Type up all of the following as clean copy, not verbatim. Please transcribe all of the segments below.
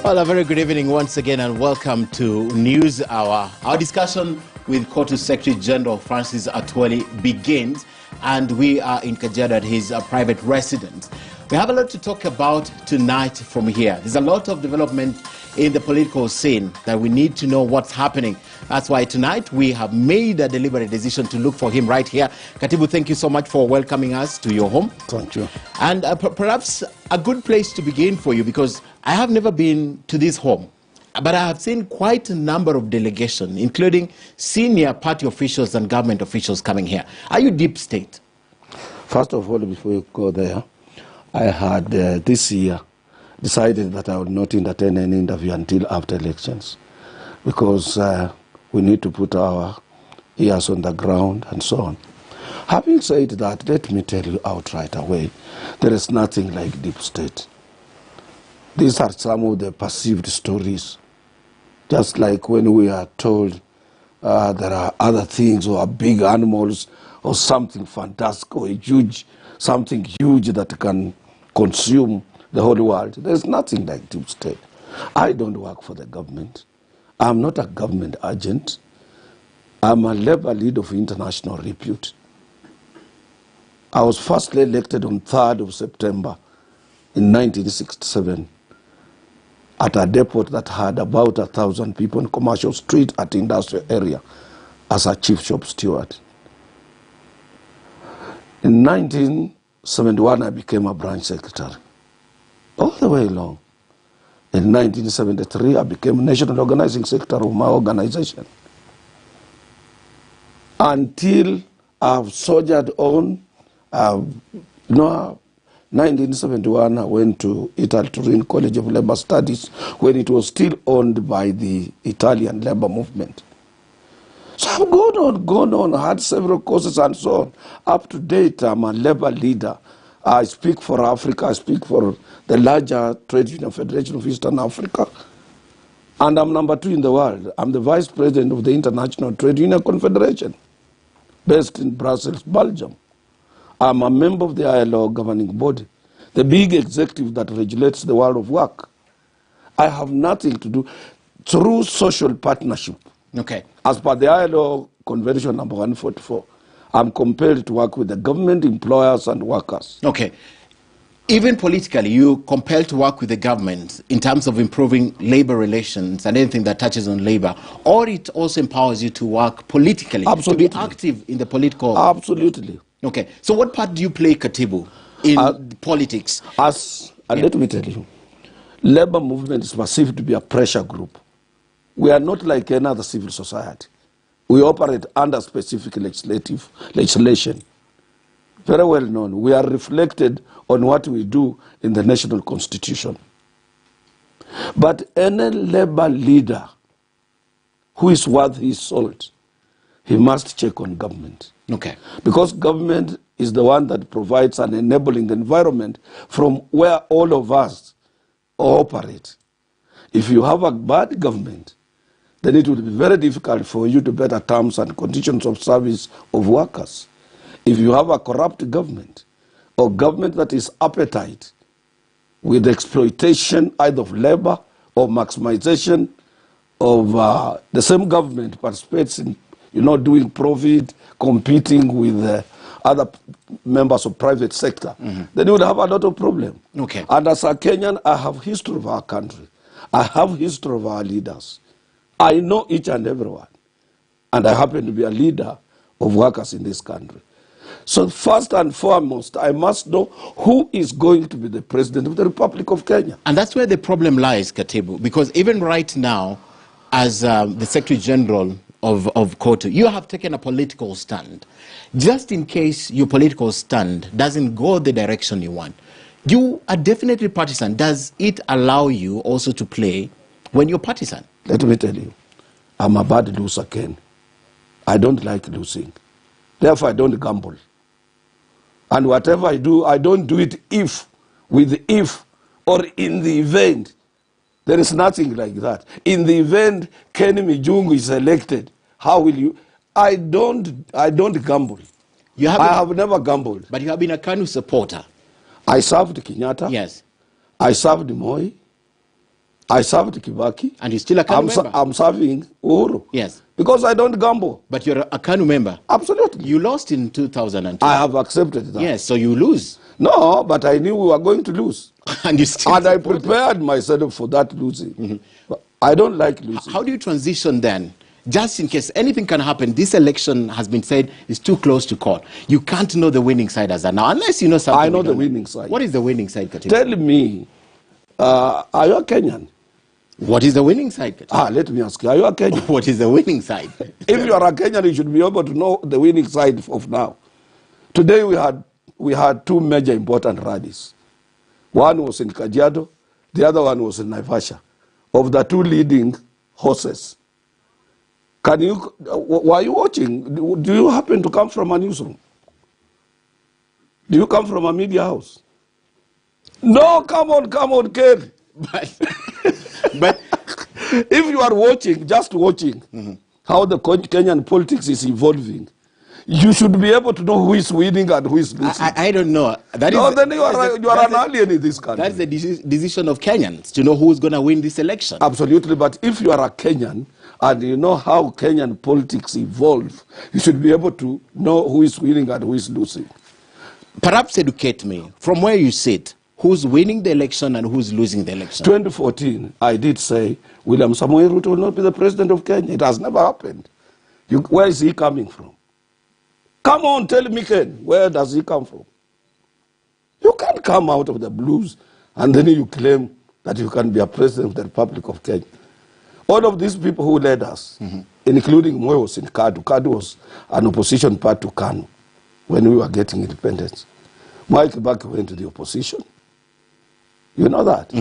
Well, a very good evening once again and welcome to News Hour. Our discussion with KOTU Secretary General Francis Atwoli begins, and we are in Kajiado at his private residence. We have a lot to talk about tonight from here. There's a lot of development in the political scene that we need to know what's happening. That's why tonight we have made a deliberate decision to look for him right here. Katibu, thank you so much for welcoming us to your home. Thank you. And perhaps a good place to begin for you, because I have never been to this home, but I have seen quite a number of delegations, including senior party officials and government officials coming here. Are you deep state? First of all, before you go there, I had this year decided that I would not entertain any interview until after elections, because we need to put our ears on the ground and so on. Having said that, let me tell you outright away, there is nothing like deep state. These are some of the perceived stories. Just like when we are told there are other things or big animals or something fantastic or something huge that can consume the whole world. There's nothing like deep state. I don't work for the government. I'm not a government agent. I'm a labor leader of international repute. I was firstly elected on 3rd of September in 1967 at a depot that had about 1,000 people on Commercial Street at the industrial area as a chief shop steward. In 1971, I became a branch secretary. All the way along. In 1973, I became National Organizing Secretary of my organization. Until I've soldiered on, 1971, I went to Turin College of Labor Studies when it was still owned by the Italian labor movement. So I've gone on, had several courses and so on. Up to date, I'm a labor leader. I speak for Africa, I speak for the larger Trade Union Federation of Eastern Africa. And I'm number 2 in the world. I'm the Vice President of the International Trade Union Confederation, based in Brussels, Belgium. I'm a member of the ILO governing body, the big executive that regulates the world of work. I have nothing to do through social partnership. Okay. As per the ILO Convention number 144, I'm compelled to work with the government, employers, and workers. Okay. Even politically, you're compelled to work with the government in terms of improving labor relations and anything that touches on labor, or it also empowers you to work politically, Absolutely. to be active in the political... Absolutely. Okay. So what part do you play, Katibu, in politics? Let me tell you, labor movement is perceived to be a pressure group. We are not like any other civil society. We operate under specific legislation. Very well known. We are reflected on what we do in the national constitution. But any labor leader who is worth his salt, he must check on government. Okay. Because government is the one that provides an enabling environment from where all of us operate. If you have a bad government, then it will be very difficult for you to better terms and conditions of service of workers. If you have a corrupt government, or government that is appetite with exploitation either of labor or maximization of the same government participates in, doing profit, competing with other members of private sector, then you would have a lot of problem. Okay. And as a Kenyan, I have history of our country. I have history of our leaders. I know each and everyone. And I happen to be a leader of workers in this country. So first and foremost, I must know who is going to be the president of the Republic of Kenya. And that's where the problem lies, Katibu, because even right now, as the Secretary General of KOTU, you have taken a political stand. Just in case your political stand doesn't go the direction you want, you are definitely partisan. Does it allow you also to play when you're partisan? Let me tell you, I'm a bad loser, Ken. I don't like losing. Therefore, I don't gamble. And whatever I do, I don't do it if, or in the event. There is nothing like that. In the event Ken Mijungu is elected, how will you? I don't gamble. I have never gambled. But you have been a KANU supporter. I served Kenyatta. Yes. I served Moi. I served Kibaki. And you're still a KANU member? I'm serving Uhuru. Yes. Because I don't gamble. But you're a KANU member? Absolutely. You lost in 2002. I have accepted that. Yes, so you lose. No, but I knew we were going to lose. And you still and I prepared myself for that losing. But I don't like losing. How do you transition then? Just in case anything can happen, this election has been said is too close to call. You can't know the winning side as of now, unless you know something. I know the winning side. What is the winning side, Katiba? Tell me, are you a Kenyan? What is the winning side, Katiba? Let me ask you, are you a Kenyan? What is the winning side? If you are a Kenyan, you should be able to know the winning side of now. Today we had two major important rallies. One was in Kajiado, the other one was in Naivasha. Of the two leading horses, were you watching? Do you happen to come from a newsroom? Do you come from a media house? No, come on, Kerry. But if you are watching, just watching how the Kenyan politics is evolving, you should be able to know who is winning and who is losing. I don't know. Then you are an alien in this country. That's the decision of Kenyans to know who's going to win this election. Absolutely, but if you are a Kenyan and you know how Kenyan politics evolve, you should be able to know who is winning and who is losing. Perhaps educate me, from where you sit, who's winning the election and who's losing the election? 2014, I did say William Samoei Ruto will not be the president of Kenya. It has never happened. Where is he coming from? Come on, tell me, Ken, where does he come from? You can't come out of the blues and then you claim that you can be a president of the Republic of Kenya. All of these people who led us, including Moi was in KADU. KADU was an opposition party to KANU when we were getting independence. Mwai Kibaki went to the opposition. You know that?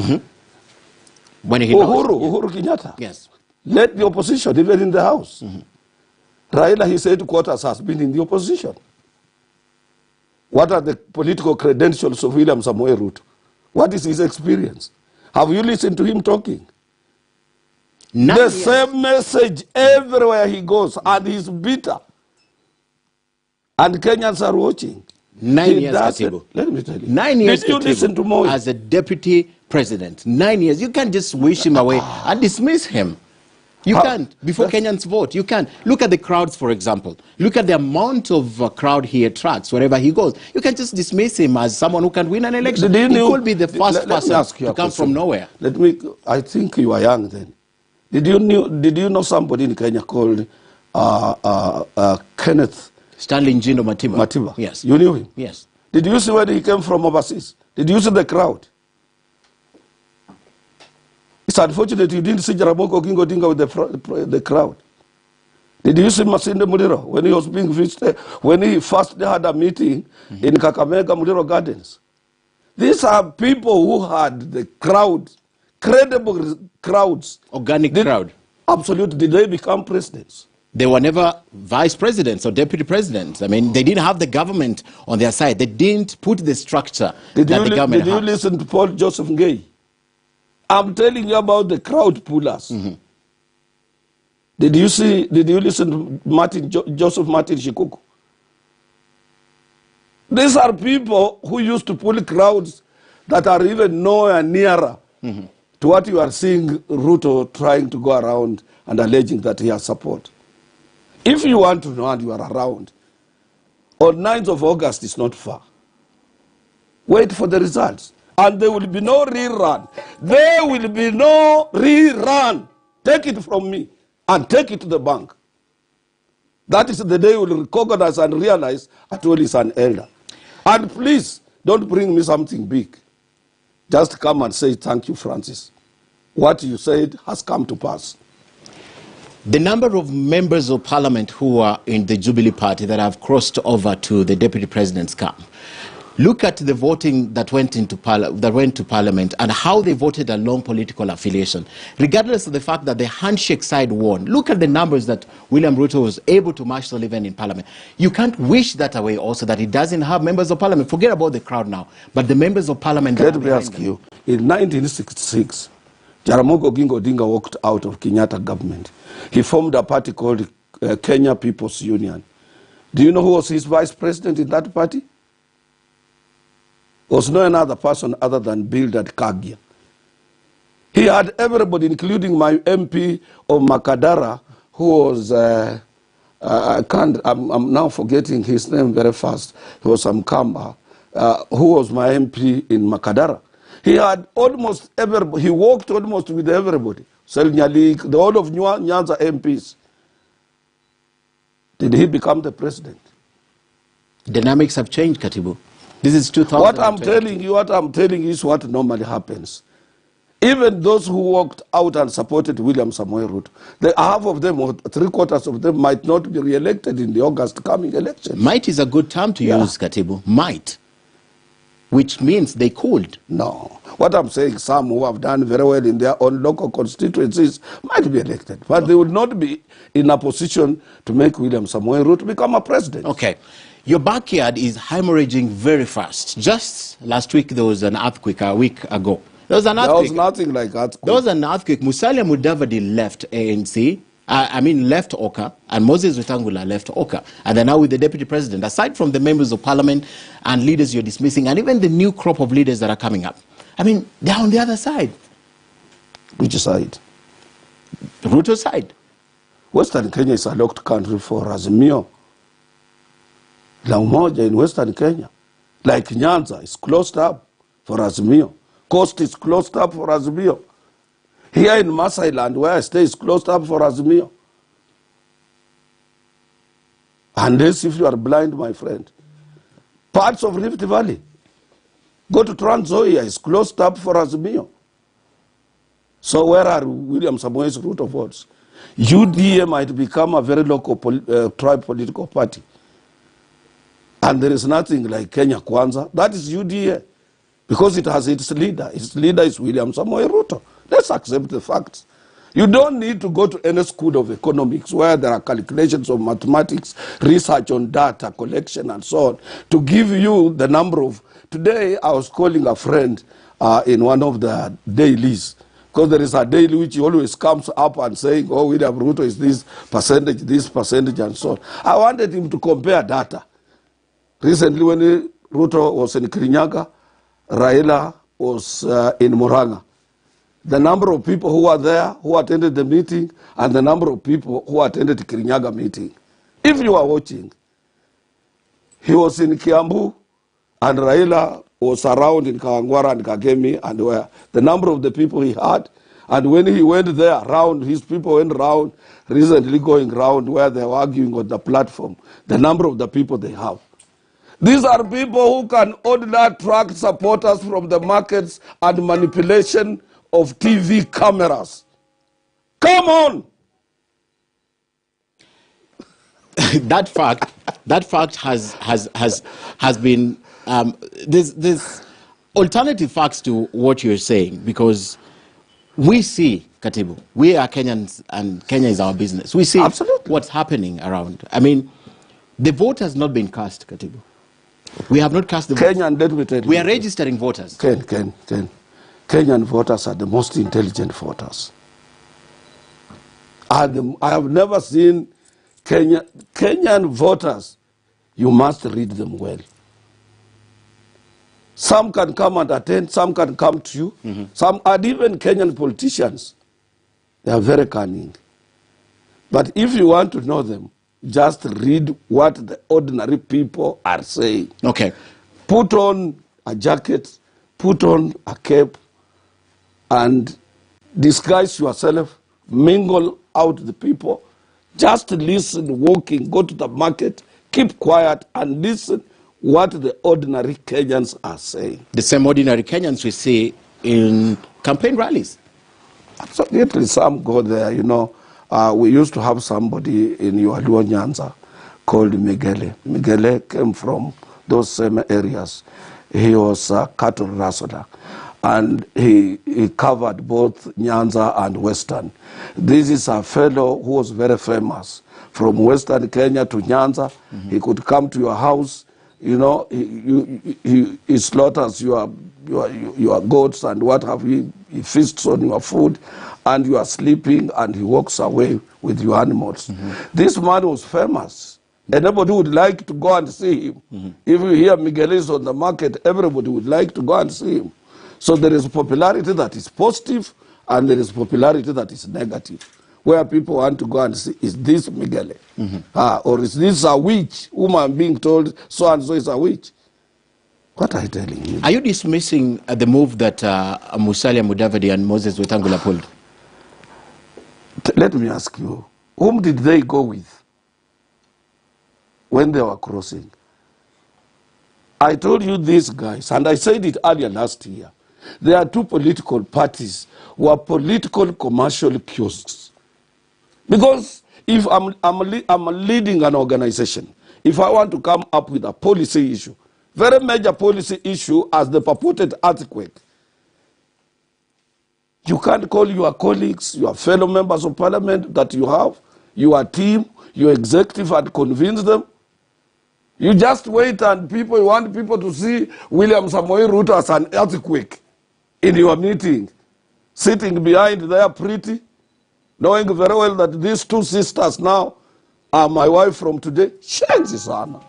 When he Uhuru Kenyatta yes, led the opposition, even in the House. Raila, his headquarters has been in the opposition. What are the political credentials of William Samoei Ruto? What is his experience? Have you listened to him talking? The same message everywhere he goes, and he's bitter. And Kenyans are watching. 9 years, Katibu. Let me tell you. 9 years, Did you listen to Moi? As a deputy president, 9 years. You can't just wish him away and dismiss him. You can't. Before Kenyans vote, you can't. Look at the crowds, for example. Look at the amount of crowd he attracts wherever he goes. You can't just dismiss him as someone who can win an election. He could be the first person to come from nowhere. I think you were young then. Did you know somebody in Kenya called Kenneth Stanley Njindo Matiba? Matiba. Yes. You knew him? Yes. Did you see where he came from overseas? Did you see the crowd? It's unfortunate you didn't see Jaramogi Oginga Odinga with the crowd. Did you see Masinde Muliro when he was being visited, when he first had a meeting in Kakamega Muliro Gardens? These are people who had the crowd, credible crowds. Organic crowd. Absolutely. Did they become presidents? They were never vice presidents or deputy presidents. I mean, they didn't have the government on their side. They didn't put the structure that the government Did you listen to Paul Joseph Ngei? I'm telling you about the crowd pullers. Did you listen to Joseph Martin Shikuku? These are people who used to pull crowds that are even nowhere nearer to what you are seeing Ruto trying to go around and alleging that he has support. If you want to know and you are around, on 9th of August is not far. Wait for the results. And there will be no rerun. There will be no rerun. Take it from me and take it to the bank. That is the day we will recognize and realize Atwoli is an elder. And please, don't bring me something big. Just come and say, thank you, Francis. What you said has come to pass. The number of members of parliament who are in the Jubilee Party that have crossed over to the deputy president's camp. Look at the voting that went to parliament and how they voted along political affiliation, regardless of the fact that the handshake side won. Look at the numbers that William Ruto was able to marshal even in parliament. You can't wish that away also, that he doesn't have members of parliament. Forget about the crowd now, but the members of parliament. Let me ask you, in 1966, Jaramogi Oginga Odinga walked out of Kenyatta government. He formed a party called Kenya People's Union. Do you know who was his vice president in that party? Was no another person other than Bildad Kagia. He had everybody, including my MP of Makadara, who was, I'm now forgetting his name very fast. He was Mkamba, who was my MP in Makadara. He had almost everybody, he worked almost with everybody. Selnyalik, the whole of Nyanza MPs. Did he become the president? Dynamics have changed, Katibu. This is 2000. What I'm telling you is what normally happens. Even those who walked out and supported William Samoei Ruto, half of them or 3/4 of them might not be re-elected in the August coming election. Might is a good term to use, Katibu. Might. Which means they could. No. What I'm saying, some who have done very well in their own local constituencies might be elected, but they would not be in a position to make William Samoei Ruto become a president. Okay. Your backyard is hemorrhaging very fast. Just last week, there was an earthquake a week ago. There was an earthquake. There was nothing like earthquake. There was an earthquake. Musalia Mudavadi left ANC. Left Oka, and Moses Wetangula left Oka. And they're now with the deputy president. Aside from the members of parliament and leaders you're dismissing, and even the new crop of leaders that are coming up, I mean, they're on the other side. Which side? Ruto's side. Western Kenya is a locked country for Azimio. La Umoja in Western Kenya. Like Nyanza is closed up for Azimio. Coast is closed up for Azimio. Here in Masai Land, where I stay, is closed up for Azimio. Unless if you are blind, my friend. Parts of Rift Valley. Go to Trans Nzoia, is closed up for Azimio. So where are William Samoei's root of votes? UDA might become a very local tribe political party. And there is nothing like Kenya Kwanza. That is UDA. Because it has its leader. Its leader is William Samoei Ruto. Let's accept the facts. You don't need to go to any school of economics where there are calculations of mathematics, research on data collection and so on to give you the number of... Today I was calling a friend in one of the dailies, because there is a daily which always comes up and saying, oh, William Ruto is this percentage and so on. I wanted him to compare data. Recently when Ruto was in Kirinyaga, Raila was in Murang'a. The number of people who were there, who attended the meeting, and the number of people who attended the Kirinyaga meeting. If you are watching, he was in Kiambu, and Raila was around in Kawangwara and Kagemi, and where the number of the people he had, and when he went there, round, his people went round, recently going round where they were arguing on the platform, the number of the people they have. These are people who can order, attract supporters from the markets and manipulation of TV cameras. Come on! that fact has been there's alternative facts to what you're saying, because we see, Katibu, we are Kenyans and Kenya is our business. We see Absolutely. What's happening around. I mean, the vote has not been cast, Katibu. We have not cast the vote. Kenyan, let me tell you. We are registering voters. Kenyan voters are the most intelligent voters. I have never seen Kenyan voters. You must read them well. Some can come and attend, some can come to you. Some, and even Kenyan politicians, they are very cunning. But if you want to know them, just read what the ordinary people are saying. Okay. Put on a jacket, put on a cape, and disguise yourself, mingle out the people. Just listen, walking, go to the market, keep quiet, and listen what the ordinary Kenyans are saying. The same ordinary Kenyans we see in campaign rallies. Absolutely, some go there, you know. We used to have somebody in Yualuo Nyanza called Migele. Migele came from those same areas. He was a cattle rustler, and he covered both Nyanza and Western. This is a fellow who was very famous. From Western Kenya to Nyanza, he could come to your house, you know, he slaughters your goats and what have you. He feasts on your food, and you are sleeping, and he walks away with your animals. This man was famous. Anybody would like to go and see him. If you hear Miguel is on the market, everybody would like to go and see him. So there is popularity that is positive, and there is popularity that is negative, where people want to go and see, is this Miguel? Or is this a witch whom I'm being told so-and-so is a witch? What are you telling me? Are you dismissing the move that Musalia Mudavadi and Moses Wetangula pulled? Let me ask you, whom did they go with when they were crossing? I told you these guys, and I said it earlier last year, there are two political parties who are political commercial kiosks. Because if I'm leading an organization, if I want to come up with a policy issue, very major policy issue as the purported earthquake, you can't call your colleagues, your fellow members of parliament that you have, your team, your executive, and convince them. You just wait and you want people to see William Samoei Ruto as an earthquake in your meeting, sitting behind there pretty, knowing very well that these two sisters now are my wife from today. Shenzi sana.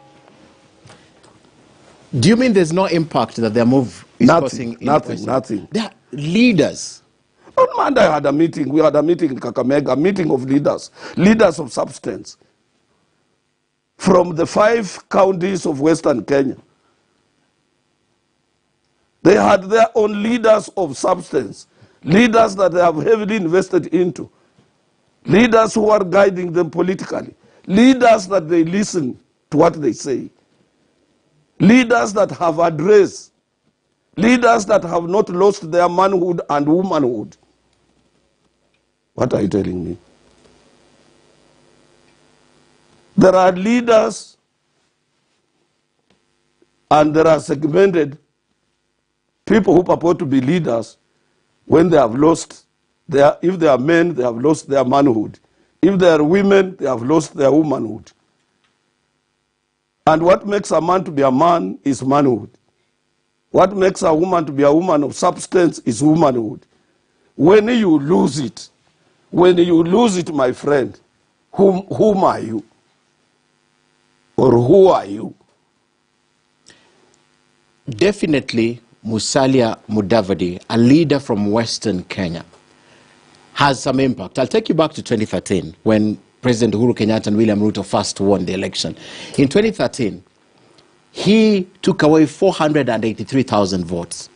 Do you mean there's no impact that their move is causing? Nothing. They are leaders. On Monday I had a meeting. We had a meeting in Kakamega, a meeting of leaders of substance from the 5 counties of Western Kenya. They had their own leaders of substance, leaders that they have heavily invested into, leaders who are guiding them politically, leaders that they listen to what they say, leaders that have address, leaders that have not lost their manhood and womanhood. What are you telling me? There are leaders and there are segmented people who purport to be leaders when they have lost if they are men, they have lost their manhood. If they are women, they have lost their womanhood. And what makes a man to be a man is manhood. What makes a woman to be a woman of substance is womanhood. When you lose it, my friend, whom are you? Or who are you? Definitely, Musalia Mudavadi, a leader from Western Kenya, has some impact. I'll take you back to 2013 when President Uhuru Kenyatta and William Ruto first won the election. In 2013, he took away 483,000 votes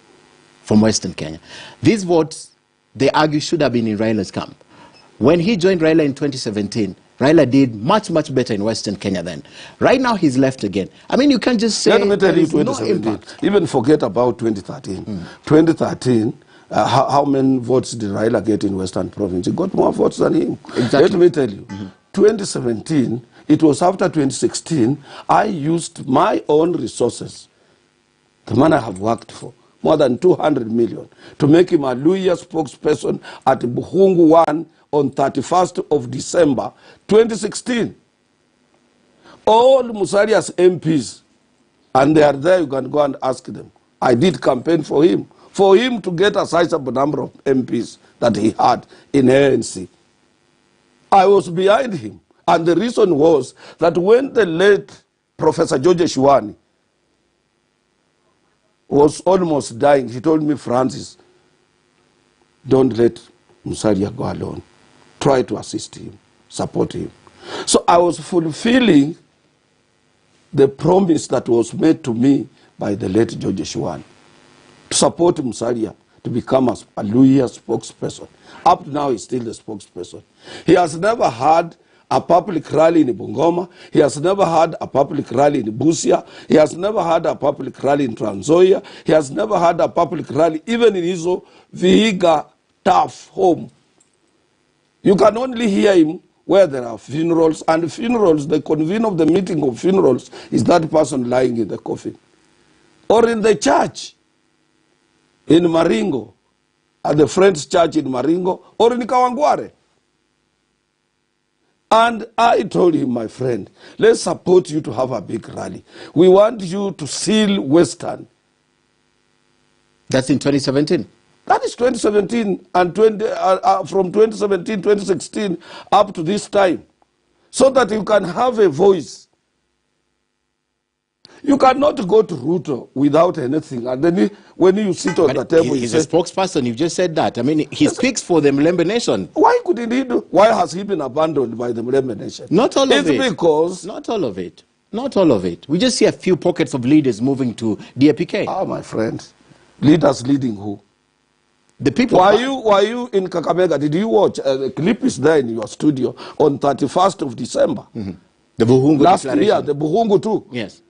from Western Kenya. These votes, they argue, should have been in Raila's camp. When he joined Raila in 2017, Raila did much, much better in Western Kenya then. Right now, he's left again. I mean, you can't just say let me tell you, no impact. Even forget about 2013. 2013, how many votes did Raila get in Western Province? He got more votes than him. Exactly. Let me tell you, 2017, it was after 2016, I used my own resources, the man I have worked for, more than 200 million, to make him a Luya spokesperson at Buhungu 1 on 31st of December 2016. All Musalia's MPs, and they are there, you can go and ask them. I did campaign for him to get a sizable number of MPs that he had in ANC. I was behind him. And the reason was that when the late Professor George Shiwani was almost dying, he told me, Francis, don't let Musalia go alone. Try to assist him, support him. So I was fulfilling the promise that was made to me by the late George Shiwani to support Musalia to become a Luya spokesperson. Up to now, he's still the spokesperson. He has never had a public rally in Bungoma. He has never had a public rally in Busia. He has never had a public rally in Trans Nzoia. He has never had a public rally even in his Vihiga tough home. You can only hear him where there are funerals, and funerals, the convener of the meeting of funerals is that person lying in the coffin. Or in the church in Maringo, at the Friends Church in Maringo, or in Kawangware. And I told him, my friend, let's support you to have a big rally. We want you to seal Western. That's in 2017. That is 2017 and from 2017, 2016 up to this time, so that you can have a voice. You cannot go to Ruto without anything, and then when you sit on the table, he's a spokesperson. You've just said that. I mean, he speaks for the Mlembe Nation. Why couldn't he do? Why has he been abandoned by the Mlembe Nation? Not all of it. It's because not all of it. Not all of it. We just see a few pockets of leaders moving to DAPK. Ah, my friend, leaders leading who? The people. Were you in Kakamega? Did you watch? The clip is there in your studio on 31st of December. Mm-hmm. The Buhungu last year, the Buhungu too. Yes.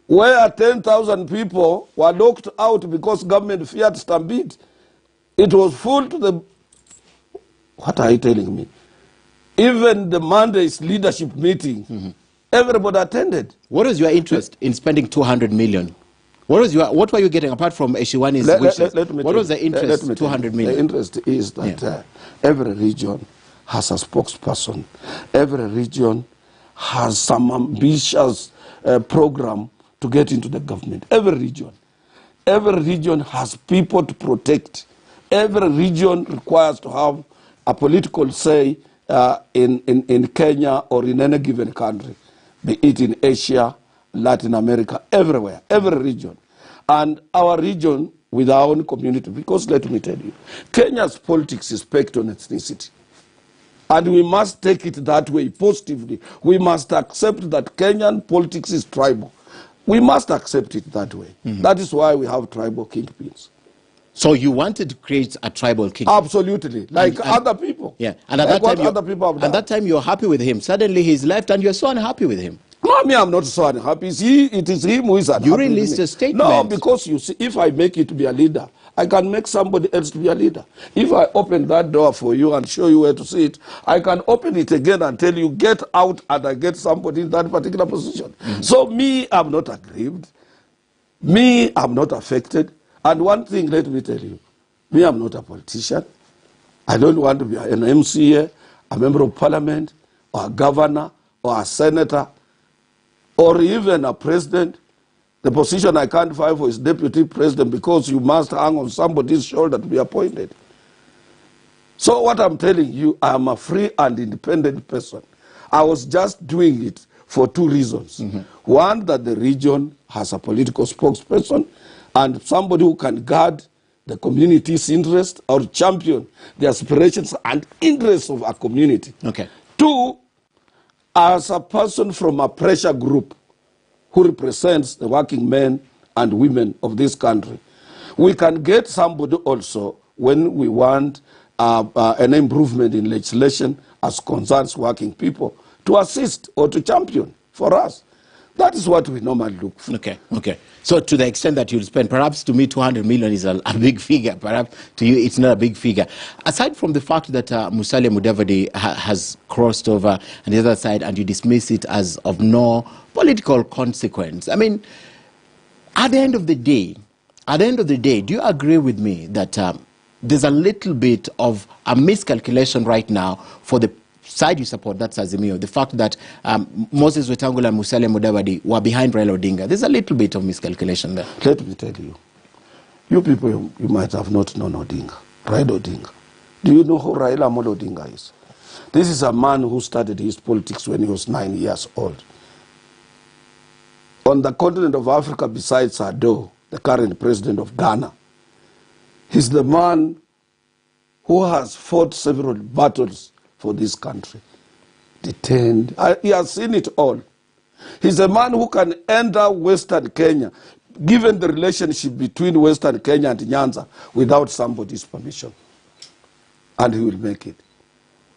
Where 10,000 people were locked out because government feared stampede. It was full to the... What are you telling me? Even the Monday's leadership meeting, everybody attended. What was your interest in spending 200 million? What were you getting apart from Eshiwani's wishes? What was the interest? 200 million. The interest is that every region has a spokesperson. Every region has some ambitious program to get into the government. Every region has people to protect. Every region requires to have a political say in Kenya or in any given country, be it in Asia, Latin America, everywhere, every region. And our region with our own community, because let me tell you, Kenya's politics is based on ethnicity. And we must take it that way positively. We must accept that Kenyan politics is tribal. We must accept it that way. That is why we have tribal kingpins. So you wanted to create a tribal kingdom? Absolutely, like other people. Yeah, and at like that time, other people have done. At that time, you're happy with him. Suddenly, he's left, and you're so unhappy with him. No, me, I'm not so unhappy. It is him who is unhappy. You released a statement. No, because you see, if I make it to be a leader, I can make somebody else to be a leader. If I open that door for you and show you where to sit, I can open it again and tell you, get out, and I get somebody in that particular position. So me, I'm not aggrieved. Me, I'm not affected. And one thing, let me tell you, me, I'm not a politician. I don't want to be an MCA, a member of parliament, or a governor, or a senator, or even a president. The position I can't fight for is deputy president, because you must hang on somebody's shoulder to be appointed. So what I'm telling you, I'm a free and independent person. I was just doing it for two reasons. One, that the region has a political spokesperson and somebody who can guard the community's interest or champion the aspirations and interests of a community. Okay. Two, as a person from a pressure group who represents the working men and women of this country, we can get somebody also when we want an improvement in legislation as concerns working people to assist or to champion for us. That is what we normally look for. Okay, okay. So to the extent that you'll spend, perhaps to me 200 million is a big figure. Perhaps to you it's not a big figure. Aside from the fact that Musalia Mudavadi has crossed over on the other side and you dismiss it as of no political consequence, I mean, at the end of the day, do you agree with me that there's a little bit of a miscalculation right now for the side you support, that's Azimio, the fact that Moses Wetangula and Musalia Mudavadi were behind Raila Odinga? There's a little bit of miscalculation there. Let me tell you, you people, you might have not known Odinga, Raila Odinga. Do you know who Raila Amolo Odinga is? This is a man who started his politics when he was 9 years old. On the continent of Africa, besides Ado, the current president of Ghana, he's the man who has fought several battles for this country. Detained. He has seen it all. He's a man who can enter Western Kenya, given the relationship between Western Kenya and Nyanza, without somebody's permission. And he will make it.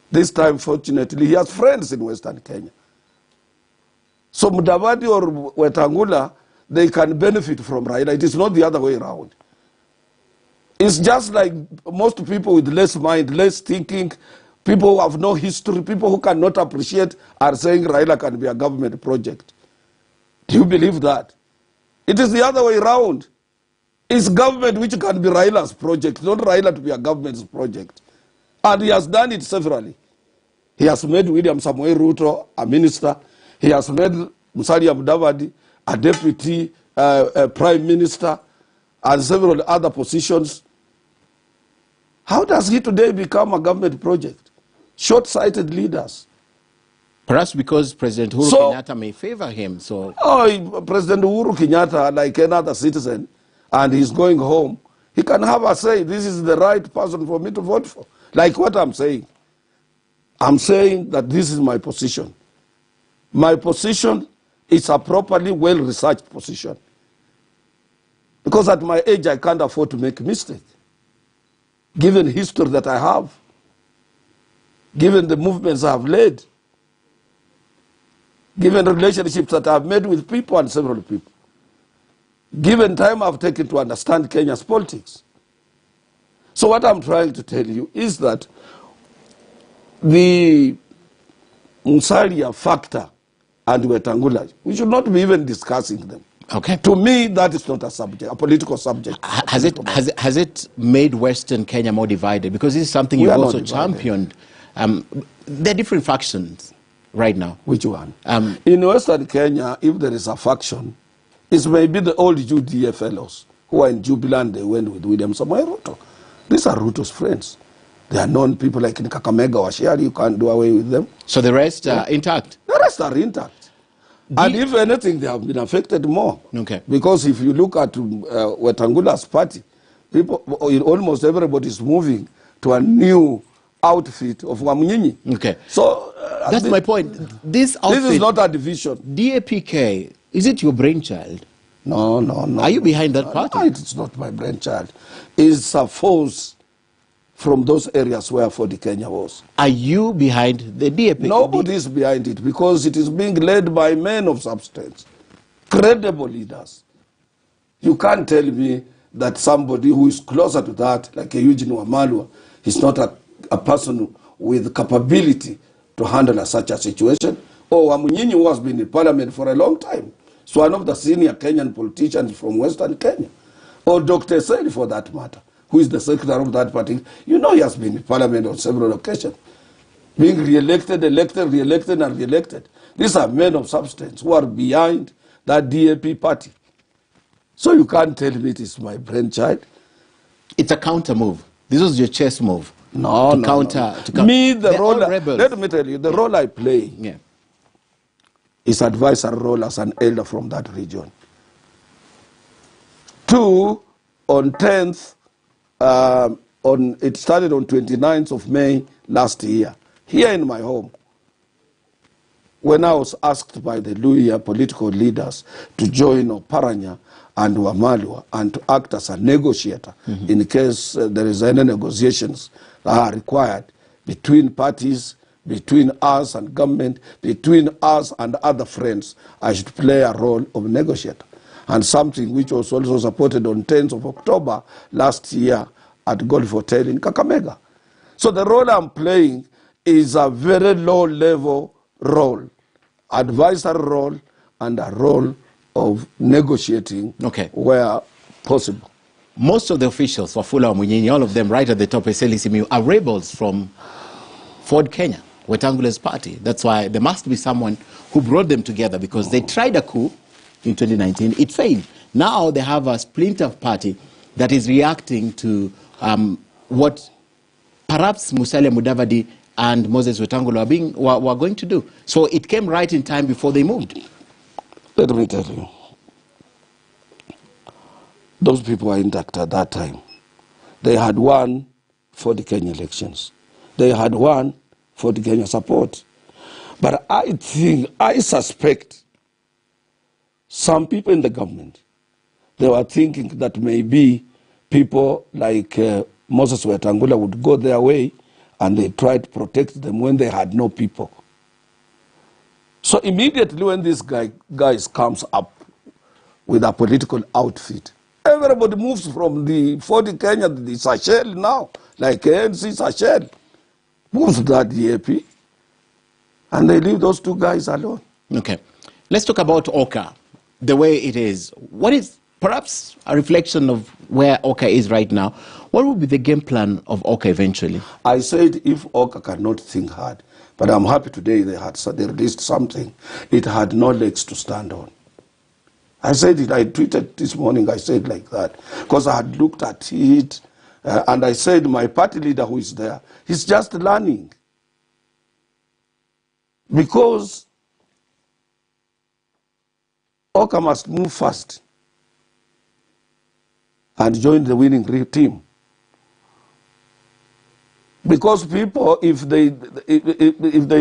This time, fortunately, he has friends in Western Kenya. So Mudavadi or Wetangula, they can benefit from Raila. It is not the other way around. It's just like most people with less mind, less thinking, people who have no history, people who cannot appreciate, are saying Raila can be a government project. Do you believe that? It is the other way around. It's government which can be Raila's project, not Raila to be a government's project. And he has done it severally. He has made William Samoei Ruto a minister. He has made Musalia Mudavadi a deputy prime minister and several other positions. How does he today become a government project? Short-sighted leaders. Perhaps because President Uhuru Kenyatta may favor him. So, President Uhuru Kenyatta, like another citizen, and he's going home, he can have a say, this is the right person for me to vote for. Like what I'm saying. I'm saying that this is my position. My position is a properly well-researched position. Because at my age, I can't afford to make a mistake. Given the history that I have, given the movements I have led, given the relationships that I have made with people and several people, given time I've taken to understand Kenya's politics. So what I'm trying to tell you is that the Musalia factor and Wetangula, we should not be even discussing them. okay. To me, that is not a subject, a political subject. Has it made Western Kenya more divided? Because this is something We you've are not also divided. championed. There are different factions right now. Which one? In Western Kenya, if there is a faction, it may be the old UDA fellows who are in Jubilant, they went with William Samoei Ruto. These are Ruto's friends. They are known people like in Kakamega or Shiari, you can't do away with them. So the rest are intact? The rest are intact. And if anything, they have been affected more. Okay. Because if you look at Wetangula's party, people, almost everybody is moving to a new outfit of Wamunyinyi. Okay. So that's my point. This outfit, this is not a division. DAPK, is it your brainchild? No. Are you behind that party? No, it's not my brainchild. It's a force from those areas where Ford Kenya was. Are you behind the DAPK? Nobody is behind it because it is being led by men of substance, credible leaders. You can't tell me that somebody who is closer to that, like a Eugene Wamalwa, is not a person with capability to handle such a situation. Or Wamunyinyi, who has been in parliament for a long time. So one of the senior Kenyan politicians from Western Kenya. Or Dr. Seli, for that matter, who is the secretary of that party. You know he has been in parliament on several occasions. Being re-elected, elected, re-elected, and re-elected. These are men of substance who are behind that DAP party. So you can't tell me it is my brainchild. It's a counter move. This was your chess move. No. Me, the role, let me tell you, the role I play is advisory role as an elder from that region. 2, on 10th, it started on 29th of May last year, here in my home, when I was asked by the Luhya political leaders to join Oparanya and Wamalwa and to act as a negotiator in case there is any negotiations that are required between parties, between us and government, between us and other friends. I should play a role of negotiator. And something which was also supported on 10th of October last year at Golf Hotel in Kakamega. So the role I'm playing is a very low-level role, advisory role, and a role of negotiating where possible. Most of the officials for Fula Munyini, all of them right at the top, are rebels from Ford Kenya, Wetangula's party. That's why there must be someone who brought them together, because they tried a coup in 2019. It failed. Now they have a splinter party that is reacting to what perhaps Musalia Mudavadi and Moses Wetangula were going to do. So it came right in time before they moved. Let me tell you, those people were intact at that time. They had won for the Kenya elections. They had won for the Kenya support. But I suspect some people in the government, they were thinking that maybe people like Moses Wetangula would go their way, and they tried to protect them when they had no people. So immediately when this guys comes up with a political outfit, everybody moves from the 40 Kenya, the Seychelles now, like ANC Seychelles, moves to that DAP, and they leave those two guys alone. Okay. Let's talk about Oka, the way it is. What is perhaps a reflection of where Oka is right now? What will be the game plan of Oka eventually? I said if Oka cannot think hard, but I'm happy today they released something. It had no legs to stand on. I said it, I tweeted this morning, I said like that, because I had looked at it, and I said my party leader who is there, he's just learning. Because Oka must move fast and join the winning team. Because people, if they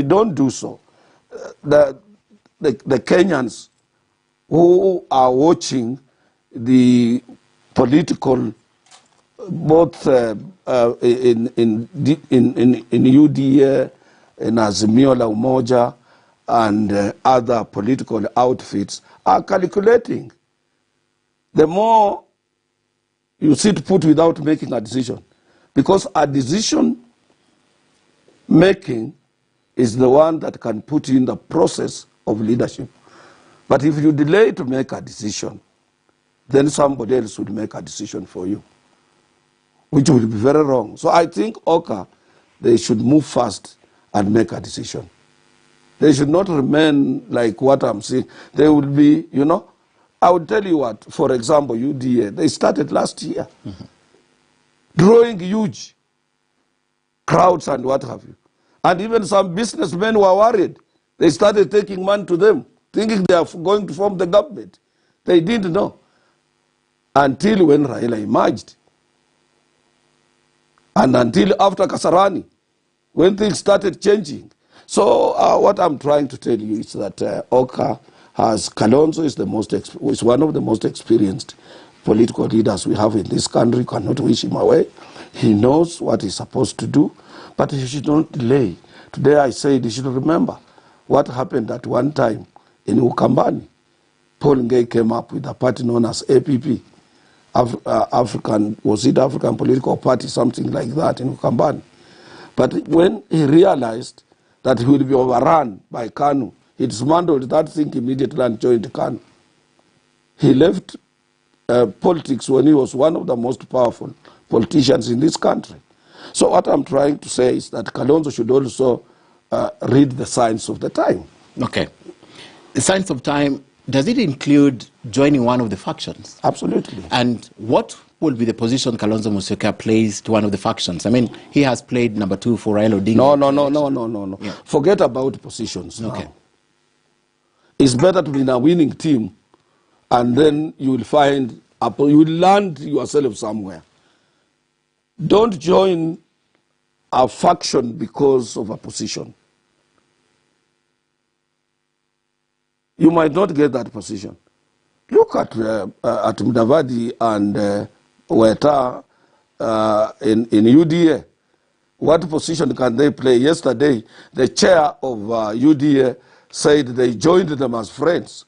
don't do so, the Kenyans who are watching the political, both in UDA, in Azimio la Umoja, and other political outfits, are calculating. The more you sit put without making a decision, because a decision making is the one that can put you in the process of leadership. But if you delay to make a decision, then somebody else will make a decision for you, which will be very wrong. So I think Oka, they should move fast and make a decision. They should not remain like what I'm saying. They will be, you know, I would tell you what, for example, UDA, they started last year, drawing huge crowds and what have you. And even some businessmen were worried. They started taking money to them, thinking they are going to form the government. They didn't know. Until when Raila emerged. And until after Kasarani, when things started changing. So what I'm trying to tell you is that Oka has, Kalonzo is one of the most experienced political leaders we have in this country. You cannot wish him away. He knows what he's supposed to do, but he should not delay. Today I said he should remember what happened at one time in Ukambani. Paul Ngei came up with a party known as APP. African Political Party, something like that in Ukambani. But when he realized that he will be overrun by KANU, he dismantled that thing immediately and joined KANU. He left politics when he was one of the most powerful politicians in this country. So what I'm trying to say is that Kalonzo should also read the signs of the time. Okay. The signs of time, does it include joining one of the factions? Absolutely. And what will be the position Kalonzo Musyoka plays to one of the factions? I mean, he has played number 2 for Raila Odinga. No. Yeah. Forget about positions now. Okay. It's better to be in a winning team, and then you will find, you will land yourself somewhere. Don't join a faction because of a position. You might not get that position. Look at Mudavadi and Weta in UDA. What position can they play? Yesterday, the chair of UDA said they joined them as friends.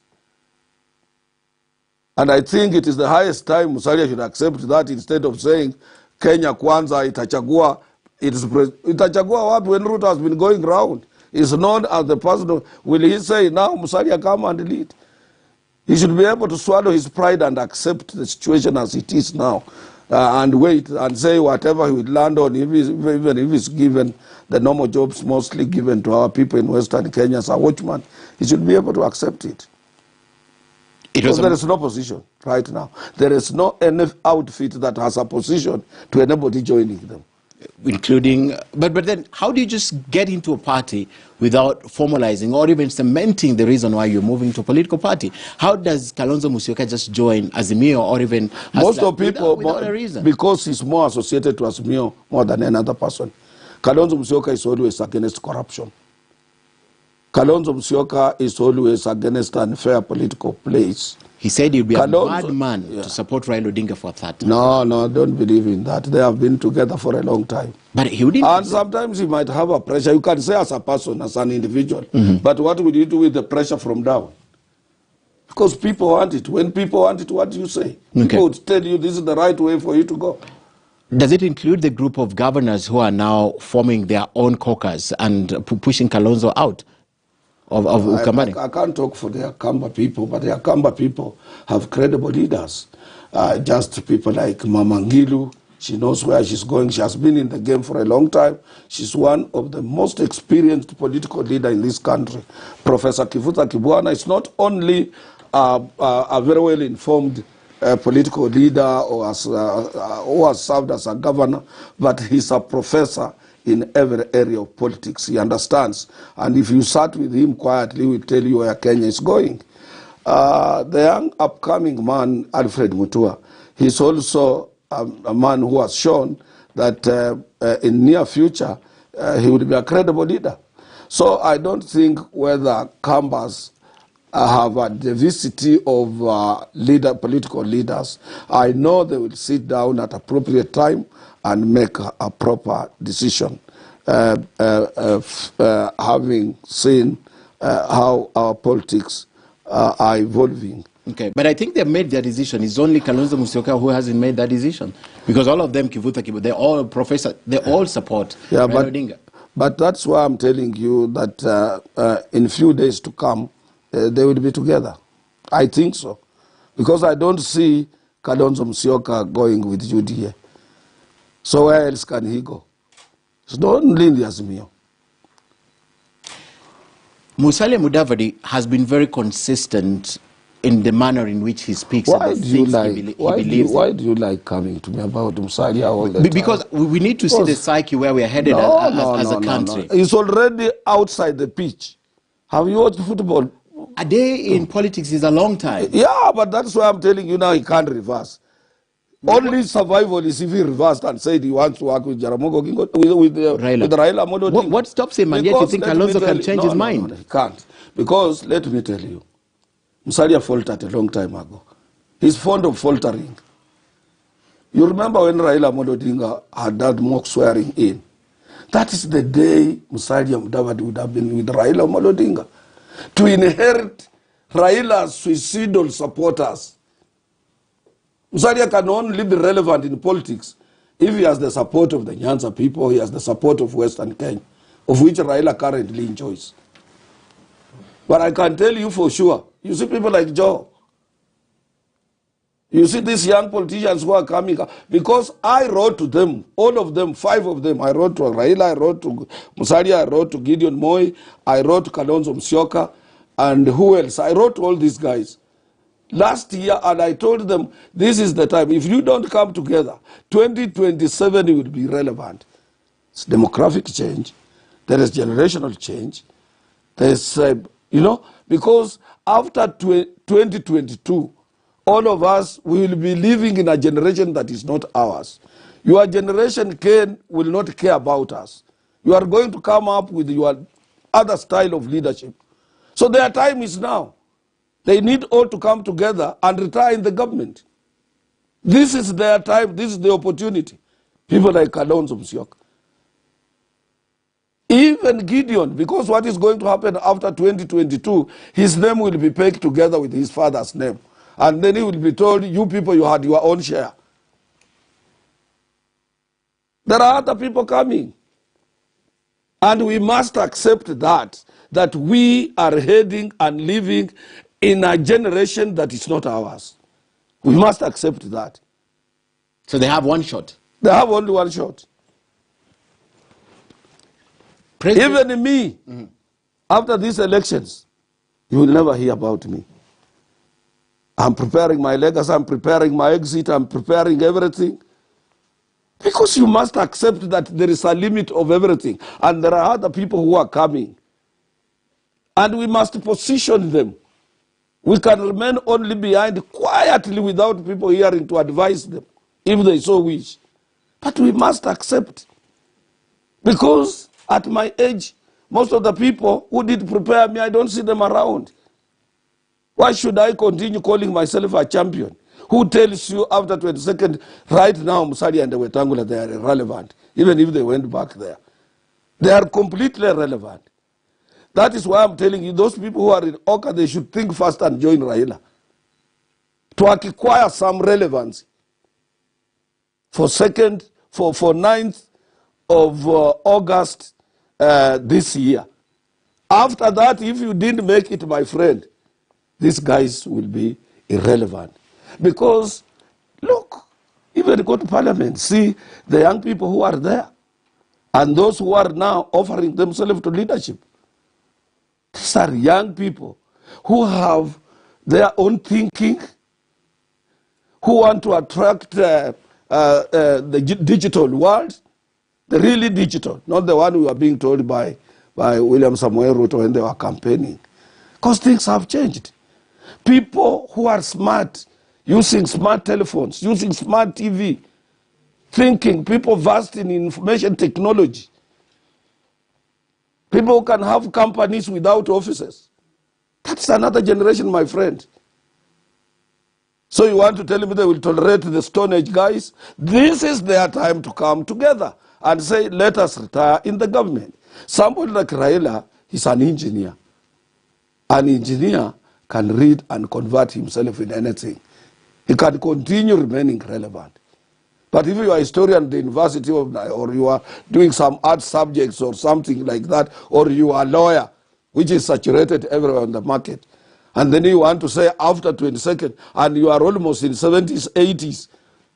And I think it is the highest time Musalia should accept that instead of saying Kenya Kwanza itachagua. Itachagua what when Ruto has been going round? Is known as the person. Will he say now Musalia come and lead? He should be able to swallow his pride and accept the situation as it is now, and wait and say whatever he will land on, even if he's given the normal jobs mostly given to our people in Western Kenya as a watchman, he should be able to accept it. Because there is no position right now. There is no any outfit that has a position to anybody joining them. Including, but then how do you just get into a party without formalizing or even cementing the reason why you're moving to a political party? How does Kalonzo Musyoka just join Azimio or even most of people without a reason? Because he's more associated to Azimio more than another person. Kalonzo Musyoka is always against corruption. Kalonzo Musyoka is always against unfair political plays. He said he'd be a bad man to support Raila Odinga for that. No, don't believe in that. They have been together for a long time. But he wouldn't. And sometimes he might have a pressure. You can say as a person, as an individual. But what will you do with the pressure from down? Because people want it. When people want it, what do you say? Okay. People would tell you this is the right way for you to go. Does it include the group of governors who are now forming their own caucus and pushing Kalonzo out? I can't talk for the Akamba people, but the Akamba people have credible leaders. Just people like Mama Ngilu, she knows where she's going. She has been in the game for a long time. She's one of the most experienced political leaders in this country. Professor Kivuta Kibwana is not only a very well-informed political leader or who has served as a governor, but he's a professor in every area of politics. He understands. And if you sat with him quietly, he will tell you where Kenya is going. The young upcoming man, Alfred Mutua, he's also a man who has shown that in near future, he will be a credible leader. So I don't think whether Kambas have a diversity of political leaders. I know they will sit down at appropriate time and make a proper decision, having seen how our politics are evolving. Okay, but I think they made their decision. It's only Kalonzo Musyoka who hasn't made that decision, because all of them, they all support Raila Odinga. But that's why I'm telling you that in few days to come, they will be together. I think so. Because I don't see Kalonzo Musyoka going with UDA. So where else can he go? It's not only in the Azimio. Musalia Mudavadi has been very consistent in the manner in which he speaks. Why do you like coming to me about Musalia all the time? Because we need to see the psyche where we are headed as a country. No. He's already outside the pitch. Have you watched football? A day in politics is a long time. Yeah, but that's why I'm telling you now he can't reverse. Only survival is if he reversed and said he wants to work with Jaramogi with Raila Odinga. What stops him, and yet you think Kalonzo can change his mind? No, he can't. Because, let me tell you, Musalia faltered a long time ago. He's fond of faltering. You remember when Raila Odinga had that mock swearing in? That is the day Musalia Mudavadi would have been with Raila Odinga. To inherit Raila's suicidal supporters. Musalia can only be relevant in politics if he has the support of the Nyanza people, he has the support of Western Kenya, of which Raila currently enjoys. But I can tell you for sure, you see people like Joe, you see these young politicians who are coming, because I wrote to them, all of them, 5 of them. I wrote to Raila, I wrote to Musalia, I wrote to Gideon Moi, I wrote to Kalonzo Musyoka, and who else? I wrote to all these guys last year, and I told them, this is the time. If you don't come together, 2027 will be relevant. It's demographic change. There is generational change. There's, because after 2022, all of us will be living in a generation that is not ours. Your generation will not care about us. You are going to come up with your other style of leadership. So their time is now. They need all to come together and retire in the government. This is their time. This is the opportunity. People like Kalonzo Musyoka. Even Gideon, because what is going to happen after 2022, his name will be pegged together with his father's name. And then he will be told, you people, you had your own share. There are other people coming. And we must accept that we are heading and living in a generation that is not ours. We must accept that. So they have one shot? They have only one shot. Even me, after these elections, you will never hear about me. I'm preparing my legacy, I'm preparing my exit, I'm preparing everything. Because you must accept that there is a limit of everything. And there are other people who are coming. And we must position them. We can remain only behind quietly without people hearing to advise them, if they so wish. But we must accept. Because at my age, most of the people who did prepare me, I don't see them around. Why should I continue calling myself a champion? Who tells you after 22nd, right now, Musalia and Wetangula, they are irrelevant, even if they went back there. They are completely irrelevant. That is why I'm telling you, those people who are in Oka, they should think fast and join Raila to acquire some relevance for 9th of August this year. After that, if you didn't make it, my friend, these guys will be irrelevant. Because, look, even go to parliament, see the young people who are there and those who are now offering themselves to leadership. These are young people who have their own thinking, who want to attract the digital world. the really digital, not the one we were being told by William Samuel Ruto when they were campaigning. Because things have changed. People who are smart, using smart telephones, using smart TV, thinking, people versed in information technology. People who can have companies without offices. That's another generation, my friend. So you want to tell me they will tolerate the Stone Age guys? This is their time to come together and say, let us retire in the government. Somebody like Raila is an engineer. An engineer can read and convert himself in anything. He can continue remaining relevant. But if you are a historian at the University of Nairobi, or you are doing some art subjects or something like that, or you are a lawyer, which is saturated everywhere on the market, and then you want to say after 22nd, and you are almost in 70s, 80s,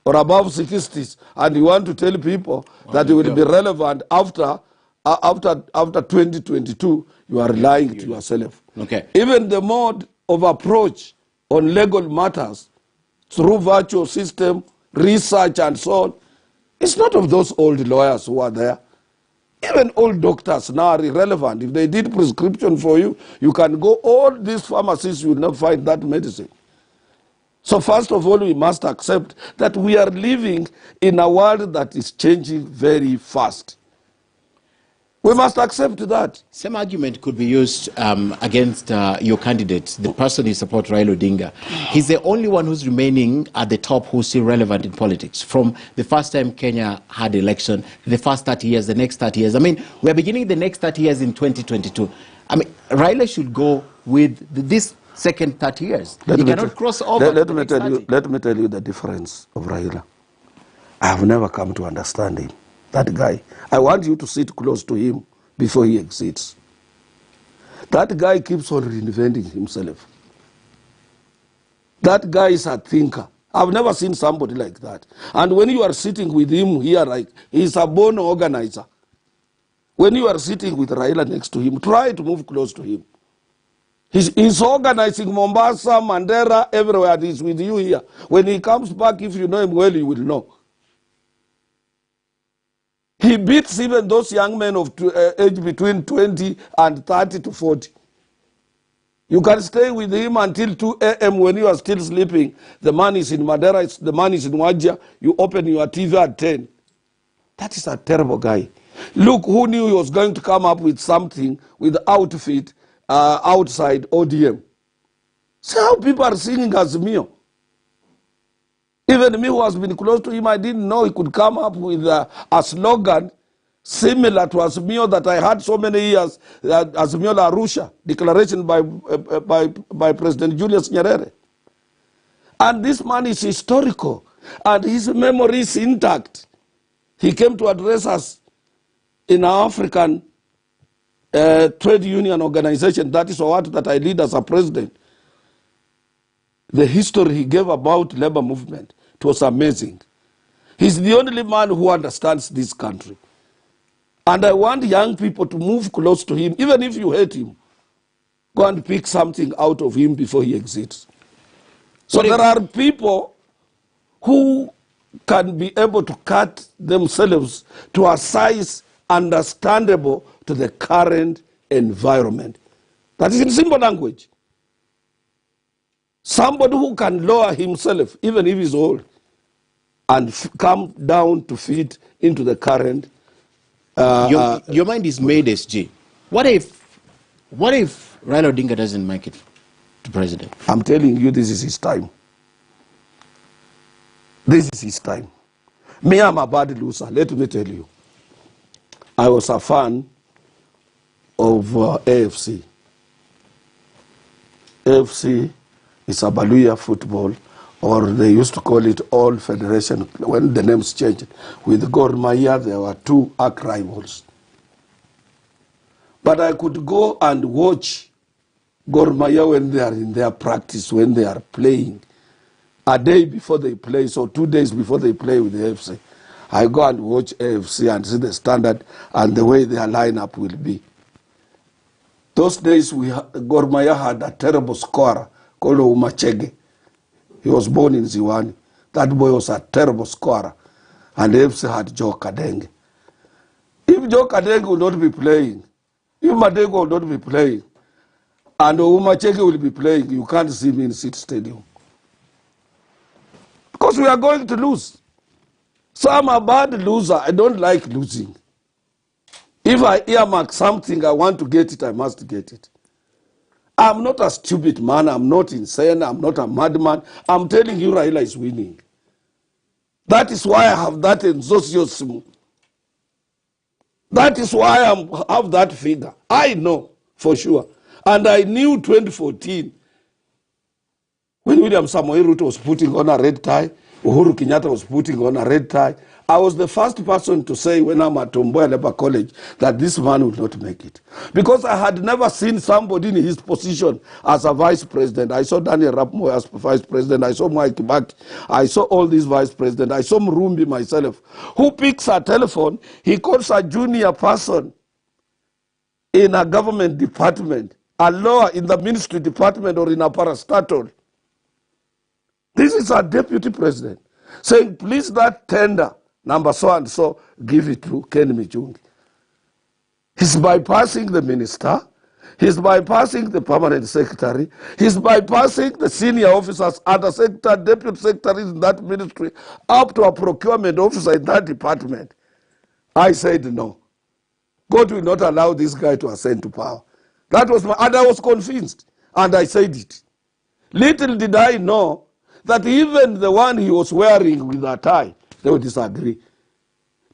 or above 60s, and you want to tell people that you will be relevant after 2022, you are lying to yourself. Okay. Even the mode of approach on legal matters through virtual system, research and so on, it's not of those old lawyers who are there. Even old doctors now are irrelevant. If they did prescription for you, you can go, all these pharmacies, you will not find that medicine. So first of all, we must accept that we are living in a world that is changing very fast. We must accept that. Same argument could be used against your candidate, the person you support, Raila Odinga. He's the only one who's remaining at the top who's still relevant in politics. From the first time Kenya had election, the first 30 years, the next 30 years. I mean, we're beginning the next 30 years in 2022. I mean, Raila should go with this second 30 years. He cannot cross over. Let me tell you the difference of Raila. I have never come to understand him. That guy, I want you to sit close to him before he exits. That guy keeps on reinventing himself. That guy is a thinker. I've never seen somebody like that. And when you are sitting with him here, like, he's a born organizer. When you are sitting with Raila next to him, try to move close to him. He's organizing Mombasa, Mandera, everywhere. He's with you here. When he comes back, if you know him well, you will know. He beats even those young men of age between 20 and 30 to 40. You can stay with him until 2 a.m. when you are still sleeping. The man is in Madeira, the man is in Wajir. You open your TV at 10. That is a terrible guy. Look, who knew he was going to come up with something with outfit outside ODM. See how people are singing Azimio. Even me who has been close to him, I didn't know he could come up with a slogan similar to Azimio that I had so many years, Azimio La Arusha, declaration by President Julius Nyerere. And this man is historical, and his memory is intact. He came to address us in our African trade union organization, that is what that I lead as a president. The history he gave about labor movement, it was amazing. He's the only man who understands this country. And I want young people to move close to him, even if you hate him. Go and pick something out of him before he exits. So there are people who can be able to cut themselves to a size understandable to the current environment. That is in simple language. Somebody who can lower himself, even if he's old, and come down to fit into the current. Your mind is made, SG. What if Raila Odinga doesn't make it to president? I'm telling you, this is his time. This is his time. Me, I'm a bad loser. Let me tell you. I was a fan of AFC. AFC is a Baluya football, or they used to call it All Federation when the names changed. With Gor Mahia, there were two arch rivals. But I could go and watch Gor Mahia when they are in their practice, when they are playing. A day before they play, so 2 days before they play with the AFC, I go and watch AFC and see the standard and the way their lineup will be. Those days, Gor Mahia had a terrible scorer called Umachege. He was born in Ziwani. That boy was a terrible scorer. And AFC had Joe Kadenge. If Joe Kadenge will not be playing, if Madengo will not be playing, and Umacheke will be playing, you can't see me in City Stadium. Because we are going to lose. So I'm a bad loser. I don't like losing. If I earmark something, I want to get it, I must get it. I'm not a stupid man. I'm not insane. I'm not a madman. I'm telling you, Raila is winning. That is why I have that enthusiasm. That is why I have that figure. I know for sure. And I knew 2014 when William Samoei Ruto was putting on a red tie, Uhuru Kenyatta was putting on a red tie. I was the first person to say when I'm at Tomboya Labour College that this man will not make it. Because I had never seen somebody in his position as a vice president. I saw Daniel Rapmo as vice president. I saw Mike Kibaki. I saw all these vice presidents. I saw Murumbi myself. Who picks a telephone, he calls a junior person in a government department, a lawyer in the ministry department or in a parastatal. This is a deputy president saying, please that tender, number so and so, give it to Ken Mijungi. He's bypassing the minister. He's bypassing the permanent secretary. He's bypassing the senior officers, under secretary, deputy secretaries in that ministry, up to a procurement officer in that department. I said no. God will not allow this guy to ascend to power. That was my, and I was convinced, and I said it. Little did I know that even the one he was wearing with a tie, they would disagree.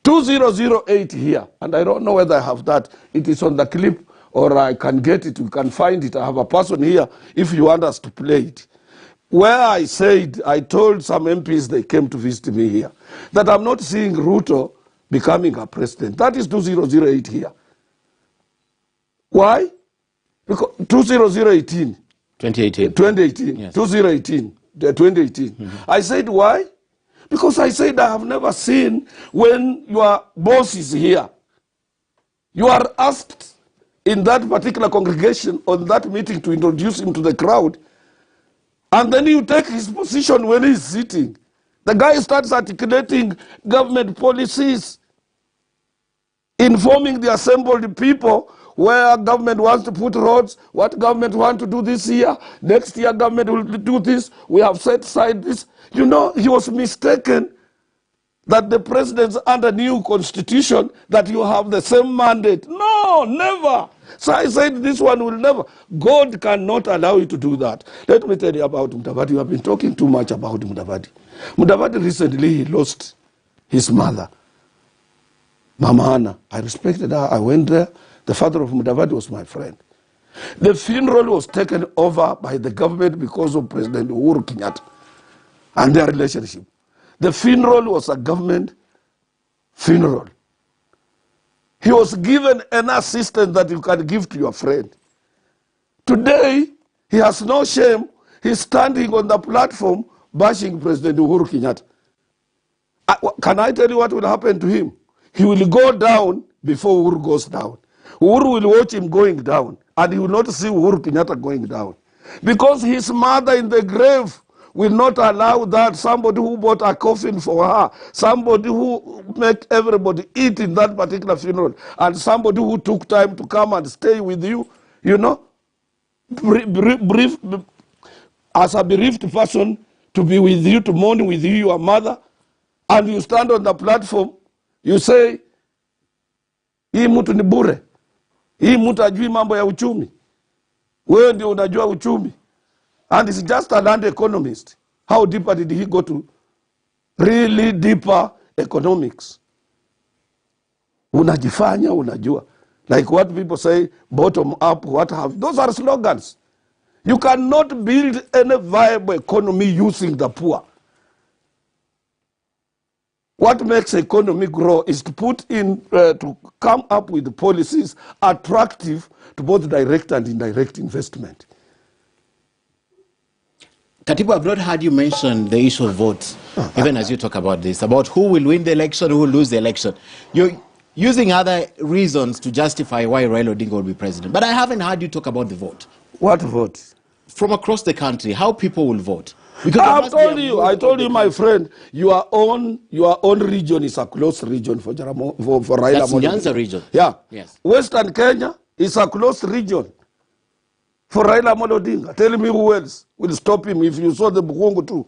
2008 here, and I don't know whether I have that. It is on the clip, or I can get it, we can find it. I have a person here, if you want us to play it. Where I said, I told some MPs, they came to visit me here, that I'm not seeing Ruto becoming a president. That is 2008 here. Why? Because 2018. 2018. 2018. Yes. 2018. 2018. Mm-hmm. I said, why? Because I said I have never seen when your boss is here, you are asked in that particular congregation on that meeting to introduce him to the crowd, and then you take his position when he's sitting. The guy starts articulating government policies, informing the assembled people where government wants to put roads, what government wants to do this year, next year government will do this, we have set aside this. You know, he was mistaken that the president's under new constitution, that you have the same mandate. No, never. So I said this one will never. God cannot allow you to do that. Let me tell you about Mudavadi. You have been talking too much about Mudavadi. Mudavadi recently, he lost his mother, Mama Anna. I respected her. I went there. The father of Mudavadi was my friend. The funeral was taken over by the government because of President Uhuru Kenyatta and their relationship. The funeral was a government funeral. He was given an assistance that you can give to your friend. Today, he has no shame. He's standing on the platform bashing President Uhuru Kenyatta. Can I tell you what will happen to him? He will go down before Uhuru goes down. Uhuru will watch him going down, and he will not see Uhuru Kenyatta going down. Because his mother in the grave will not allow that. Somebody who bought a coffin for her, somebody who make everybody eat in that particular funeral, and somebody who took time to come and stay with you, you know, as a bereaved person, to be with you, to mourn with you, your mother, and you stand on the platform, you say, hii mtu ni bure. Hii mtu ajui mambo ya uchumi. Wewe ndio unajua uchumi. And he's just a land economist. How deeper did he go to? Really deeper economics. Unajifanya, unajua. Like what people say, bottom up, what have. Those are slogans. You cannot build any viable economy using the poor. What makes economy grow is to put in, to come up with policies attractive to both direct and indirect investment. Katibu, I've not heard you mention the issue of votes, even as you talk about this, about who will win the election, who will lose the election. You're using other reasons to justify why Raila Odinga will be president. But I haven't heard you talk about the vote. What vote? From across the country, how people will vote. I told you, my friend, your own region is a close region for Raila. That's Nyanza region. Yeah. Yes. Western Kenya is a close region for Raila Odinga. Tell me who else will stop him if you saw the Bukungu too.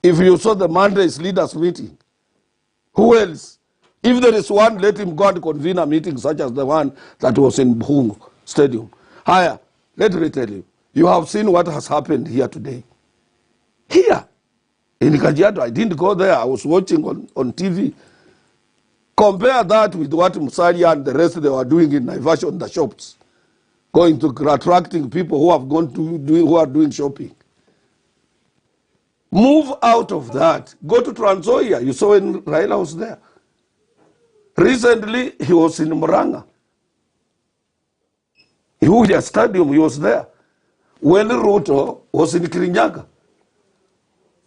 If you saw the Monday's leaders meeting. Who else? If there is one, let him go and convene a meeting such as the one that was in Bukungu Stadium. Higher, let me tell you, you have seen what has happened here today. Here, in Kajiado, I didn't go there. I was watching on TV. Compare that with what Musalia and the rest they were doing in Naivasha on the shops. Going to attracting people who have gone to who are doing shopping. Move out of that. Go to Trans Nzoia. You saw when Raila was there. Recently, he was in Muranga. In Uja Stadium, he was there. When Ruto was in Kirinyaga.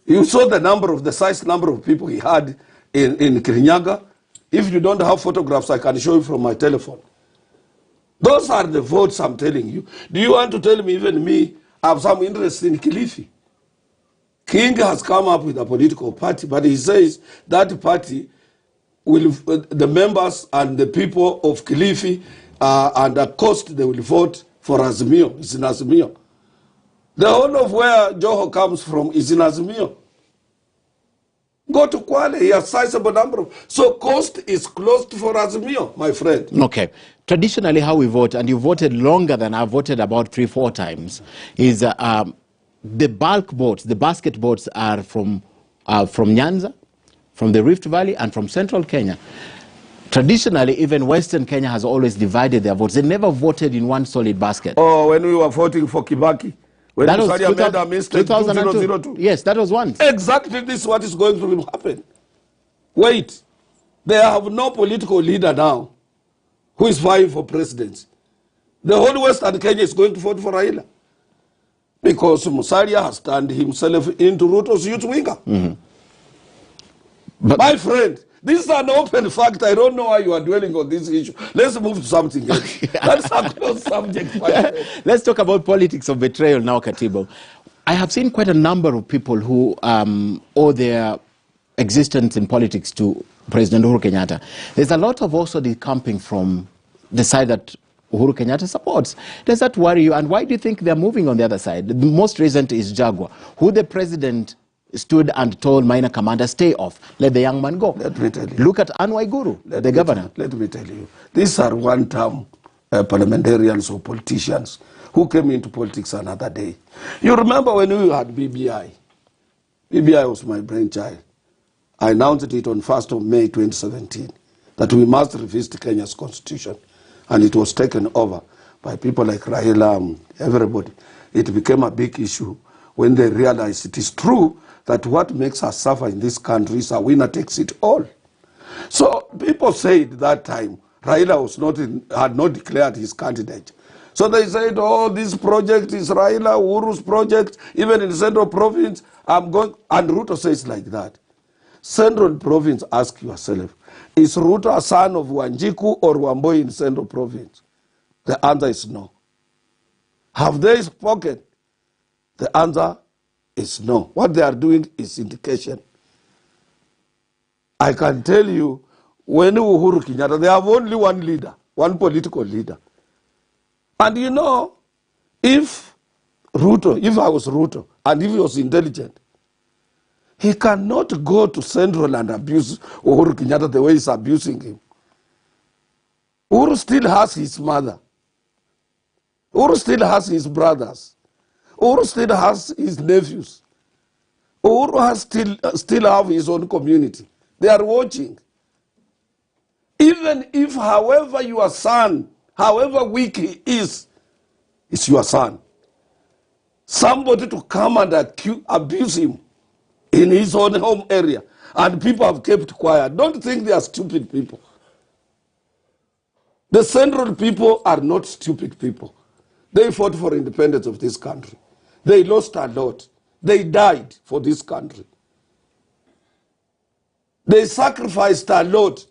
You saw the size number of people he had in Kirinyaga. If you don't have photographs, I can show you from my telephone. Those are the votes I'm telling you. Do you want to tell me, even me, I have some interest in Kilifi? King has come up with a political party, but he says that party will, the members and the people of Kilifi, and the cost, they will vote for Azimio. It's in Azimio. The whole of where Joho comes from is in Azimio. Go to Kwale, he has sizable number of... So cost is closed for Azimio, my friend. Okay. Traditionally, how we vote, and you voted longer than I've voted about 3-4 times, is the bulk votes, the basket votes are from Nyanza, from the Rift Valley, and from Central Kenya. Traditionally, even Western Kenya has always divided their votes. They never voted in one solid basket. Oh, when we were voting for Kibaki. When that was made a mistake, 2002. Yes, that was once. Exactly this is what is going to happen. Wait. They have no political leader now who is vying for presidency. The whole Western Kenya is going to vote for Raila. Because Musalia has turned himself into Ruto's youth winger. But my friend, this is an open fact. I don't know why you are dwelling on this issue. Let's move to something else. That's a close subject, my friend. Let's talk about politics of betrayal now, Katibo. I have seen quite a number of people who owe their existence in politics to President Uhuru Kenyatta. There's a lot of also decamping from the side that Uhuru Kenyatta supports. Does that worry you? And why do you think they're moving on the other side? The most recent is Jaguar, who the president stood and told minor commander, stay off, let the young man go. Let me tell you. Look at Anwai Guru, the governor. Let me tell you. These are one-term parliamentarians or politicians who came into politics another day. You remember when we had BBI? BBI was my brainchild. I announced it on 1st of May 2017 that we must revisit Kenya's constitution. And it was taken over by people like Raila, everybody. It became a big issue when they realized it is true that what makes us suffer in this country is a winner takes it all. So people said that time, Raila had not declared his candidate. So they said, oh, this project is Raila, Uhuru's project, even in the Central Province, I'm going, and Ruto says like that. Central Province, ask yourself, is Ruto a son of Wanjiku or Wamboi in Central Province? The answer is no. Have they spoken? The answer is no. What they are doing is indication. I can tell you, when Uhuru Kenyatta, they have only one leader, one political leader. And you know, if I was Ruto, and if he was intelligent, he cannot go to Central and abuse Uhuru Kenyatta the way he's abusing him. Uhuru still has his mother. Uhuru still has his brothers. Uhuru still has his nephews. Uhuru has still have his own community. They are watching. Even if, however your son, however weak he is your son. Somebody to come and abuse him in his own home area, and people have kept quiet. Don't think they are stupid people. The Central people are not stupid people. They fought for independence of this country. They lost a lot. They died for this country. They sacrificed a lot.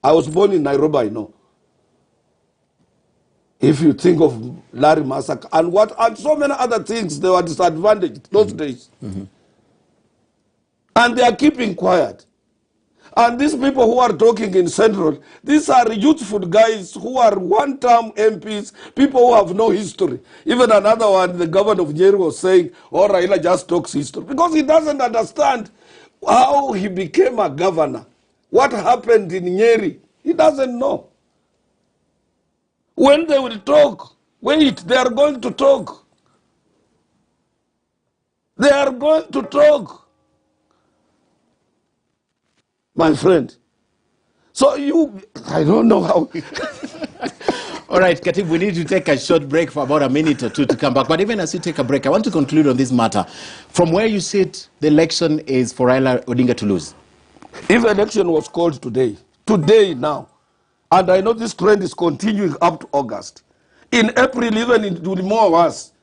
I was born in Nairobi, I know. If you think of Larry massacre and so many other things, they were disadvantaged those days. And they are keeping quiet. And these people who are talking in Central, these are youthful guys who are one-term MPs, people who have no history. Even another one, the governor of Nyeri, was saying, oh, Raila just talks history. Because he doesn't understand how he became a governor. What happened in Nyeri, he doesn't know. When they will talk, wait, they are going to talk. They are going to talk. My friend. So I don't know how. All right, Katib, we need to take a short break for about a minute or two to come back. But even as you take a break, I want to conclude on this matter. From where you sit, the election is for Raila Odinga to lose. If election was called today now, and I know this trend is continuing up to August, in April, even it will be more worse,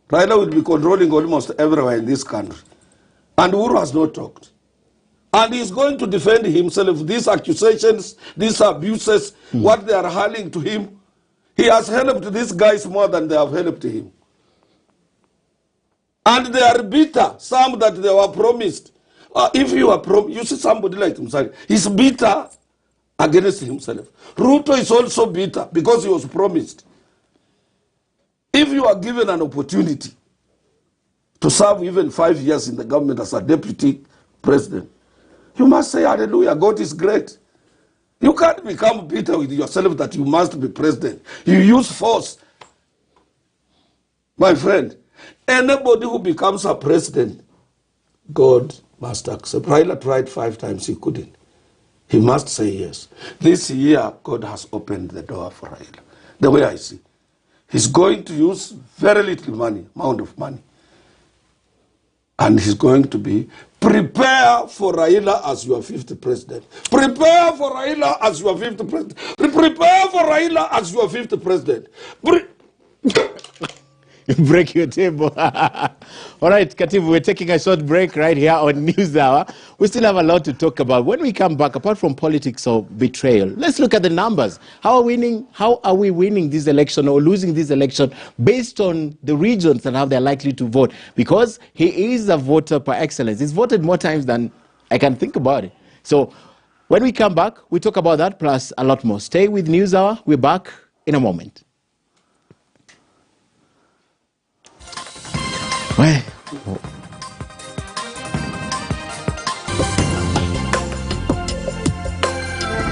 Raila will be controlling almost everywhere in this country. And Uhuru has not talked. And he's going to defend himself. These accusations, these abuses, what they are hurling to him. He has helped these guys more than they have helped him. And they are bitter, some that they were promised. If you are you see somebody like himself, he's bitter against himself. Ruto is also bitter because he was promised. If you are given an opportunity to serve even 5 years in the government as a deputy president, you must say, hallelujah, God is great. You can't become bitter with yourself that you must be president. You use force. My friend, anybody who becomes a president, God must accept. Raila tried 5 times, he couldn't. He must say yes. This year, God has opened the door for Raila. The way I see. He's going to use very little money, amount of money. And he's going to be, prepare for Raila as your 5th president. Prepare for Raila as your 5th president. Prepare for Raila as your 5th president. Break your table. All right, Katibu, we're taking a short break right here on News Hour. We still have a lot to talk about. When we come back, apart from politics or betrayal, let's look at the numbers. How are we winning this election or losing this election based on the regions and how they're likely to vote? Because he is a voter par excellence. He's voted more times than I can think about it. So when we come back, we talk about that plus a lot more. Stay with News Hour. We're back in a moment. Well,